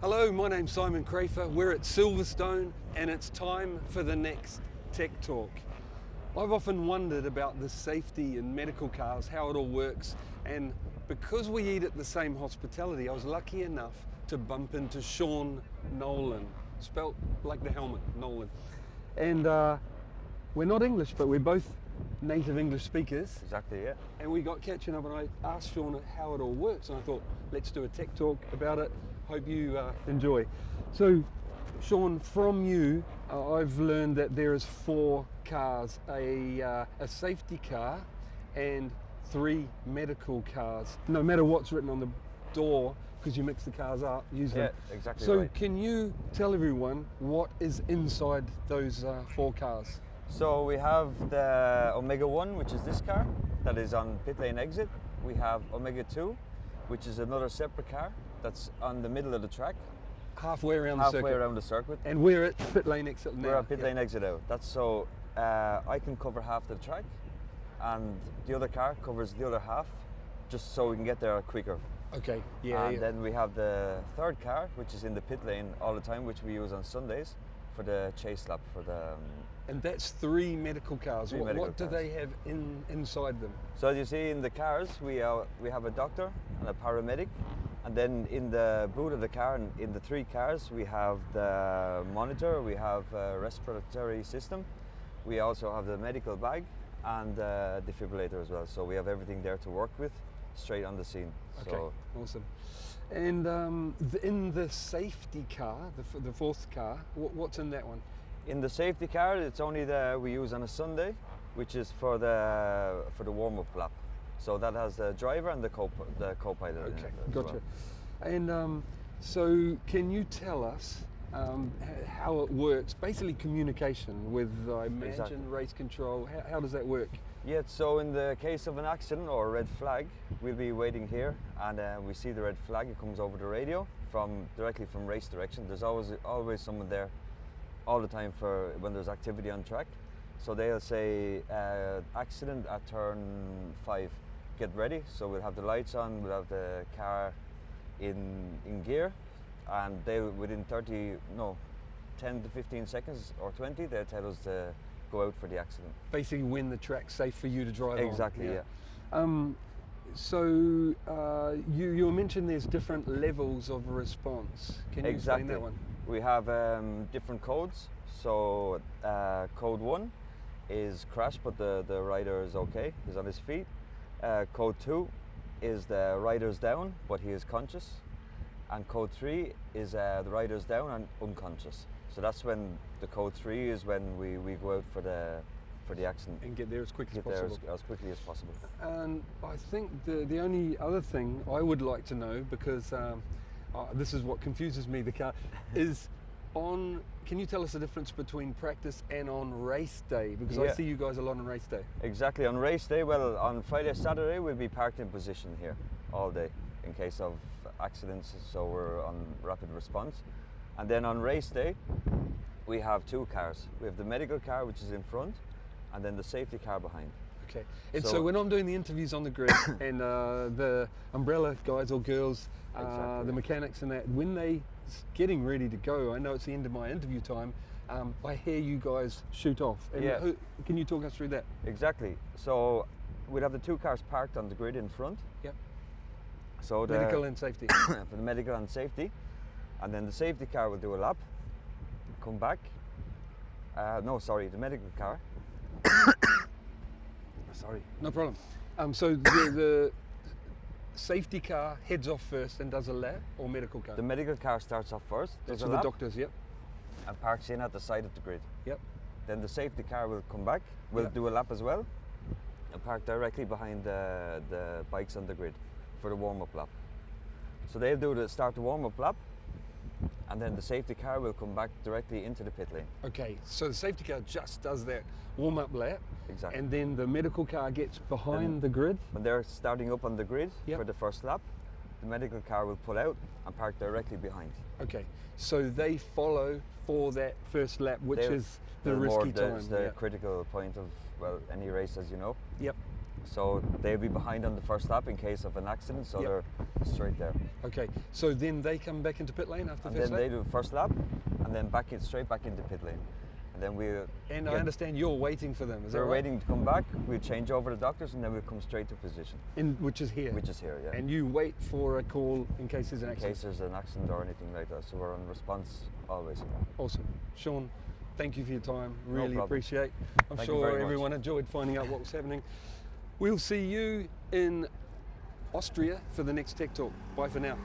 Hello, my name's Simon Crafar. We're at Silverstone and it's time for the next Tech Talk. I've often wondered about the safety in medical cars, how it all works, and because we eat at the same hospitality, I was lucky enough to bump into Sean Nolan, spelt like the helmet, Nolan. And we're not English, but we're both native English speakers. Exactly, yeah. And we got catching up and I asked Sean how it all works, and I thought, let's do a Tech Talk about it. Hope you enjoy. So, Sean, from you, I've learned that there is 4 cars, a safety car and 3 medical cars. No matter what's written on the door, because you mix the cars up, use them. Yeah, exactly So right. can you tell everyone what is inside those 4 cars? So we have the Omega 1, which is this car, that is on pit lane exit. We have Omega 2, which is another separate car that's on the middle of the track. Halfway around the halfway circuit. around the circuit. And we're at pit lane exit now. We're at pit lane exit out. That's so I can cover half the track, and the other car covers the other half, just so we can get there quicker. Okay, yeah. And then we have the third car, which is in the pit lane all the time, which we use on Sundays for the chase lap for the. And that's 3 medical cars. Three What medical do cars. they have inside them? So as you see in the cars, we have a doctor and a paramedic, and then in the boot of the car, and in the 3 cars, we have the monitor, we have a respiratory system, we also have the medical bag and defibrillator as well. So we have everything there to work with, straight on the scene. Okay, So awesome. And in the safety car, the 4th car, what's in that one? in the safety car, it's only we use on a Sunday, which is for the warm-up lap. So that has the driver and the co-pilot. in Okay, it as gotcha. well. And so can you tell us how it works? Basically communication with, I imagine, Exactly. race control. How does that work? Yeah, so in the case of an accident or a red flag, we'll be waiting here, and we see the red flag. It comes over the radio directly from race direction. There's always someone there all the time for when there's activity on track. So they'll say accident at turn 5. Get ready. So we'll have the lights on. We'll have the car in gear, and they within 10 to 15 seconds or 20, they'll tell us to go out for the accident. Basically when the track's safe for you to drive on. Exactly, yeah. So you mentioned there's different levels of response. Can you explain that one? We have different codes. So code 1 is crash, but the rider is okay, he's on his feet. Code 2 is the rider's down, but he is conscious. And code 3 is the rider's down and unconscious. So that's when the code 3 is when we go out for the accident. And get there as quick as Get there possible. as quickly as possible. And I think the only other thing I would like to know, because this is what confuses me, the car, is can you tell us the difference between practice and on race day? Because I Yeah. see you guys a lot on race day. Exactly, on race day, well, on Friday, Saturday, we'll be parked in position here all day in case of accidents, so we're on rapid response. And then on race day, we have 2 cars. We have the medical car, which is in front, and then the safety car behind. Okay. And so So- when I'm doing the interviews on the grid and the umbrella guys or girls, Exactly. the mechanics and that, when they getting ready to go, I know it's the end of my interview time, I hear you guys shoot off. And Yeah. Can you talk us through that? Exactly. So we'd have the 2 cars parked on the grid in front. Yep. So the Medical and safety. for the medical and safety, and then the safety car will do a lap, come back. The medical car. Sorry. No problem. So the safety car heads off first and does a lap, or medical car? The medical car starts off first. That's does a for the lap, doctors, yep. and parks in at the side of the grid. Yep. Then the safety car will come back, will Yep. do a lap as well, and park directly behind the bikes on the grid for the warm-up lap. So they'll start the warm-up lap, and then the safety car will come back directly into the pit lane. Okay, so the safety car just does that warm-up lap, Exactly. and then the medical car gets behind Then- the grid. When they're starting up on the grid Yep. for the first lap, the medical car will pull out and park directly behind. Okay, so they follow for that first lap, which They're- is the They're more risky time. the yeah. critical point of any race, as you know. Yep. So they'll be behind on the first lap in case of an accident, so Yep. they're straight there. Okay, so then they come back into pit lane after And the first then they lap? do the first lap, and then straight back into pit lane. And then And I understand you're waiting for them, is that they're right? waiting to come back, we'll change over the doctors, and then we'll come straight to position, Which is here? which is here, yeah. And you wait for a call in case there's an in accident? case there's an accident or anything like that, so we're on response always. Awesome. Sean, thank you for your time. Really problem. appreciate. I'm Thank you sure very much. everyone enjoyed finding out what was happening. We'll see you in Austria for the next Tech Talk. Bye for now.